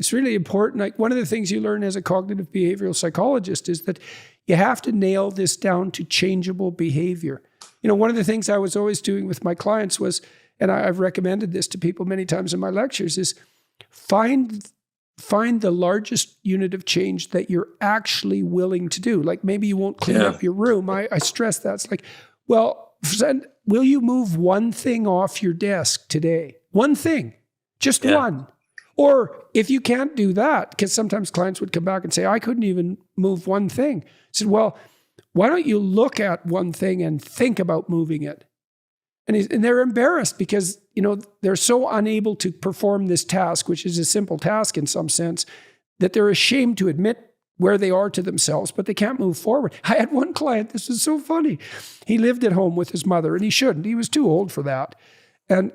it's really important. Like one of the things you learn as a cognitive behavioral psychologist is that you have to nail this down to changeable behavior. You know, one of the things I was always doing with my clients was, and I've recommended this to people many times in my lectures, is find the largest unit of change that you're actually willing to do. Like maybe you won't clean up your room. I stress that. It's like, well, will you move one thing off your desk today? One thing, just one. Or if you can't do that, because sometimes clients would come back and say, I couldn't even move one thing. I said, well, why don't you look at one thing and think about moving it? And they're embarrassed because, you know, they're so unable to perform this task, which is a simple task in some sense, that they're ashamed to admit where they are to themselves, but they can't move forward. I had one client, this is so funny. He lived at home with his mother, and he shouldn't. He was too old for that. And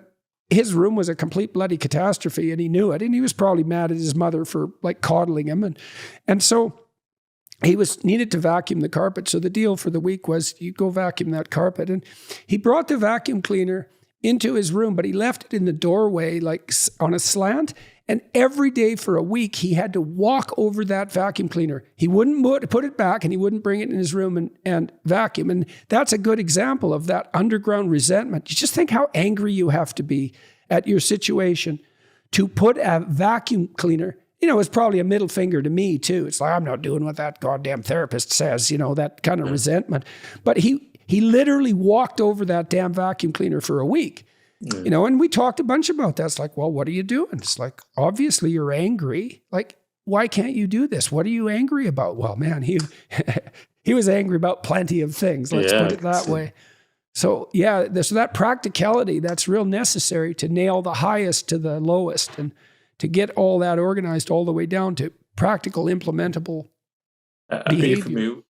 his room was a complete bloody catastrophe, and he knew it. And he was probably mad at his mother for like coddling him. And so he needed to vacuum the carpet. So the deal for the week was you go vacuum that carpet. And he brought the vacuum cleaner into his room, but he left it in the doorway, like on a slant. And every day for a week, he had to walk over that vacuum cleaner. He wouldn't put it back, and he wouldn't bring it in his room and vacuum. And that's a good example of that underground resentment. You just think how angry you have to be at your situation to put a vacuum cleaner. You know, it's probably a middle finger to me too. It's like, I'm not doing what that goddamn therapist says, you know, that kind of resentment. But he literally walked over that damn vacuum cleaner for a week, you know, and we talked a bunch about that. It's like, well, what are you doing? It's like, obviously you're angry. Like, why can't you do this? What are you angry about? Well, man, he was angry about plenty of things. Let's put it that way. So yeah, so that practicality, that's real necessary to nail the highest to the lowest and to get all that organized all the way down to practical, implementable behavior. For me,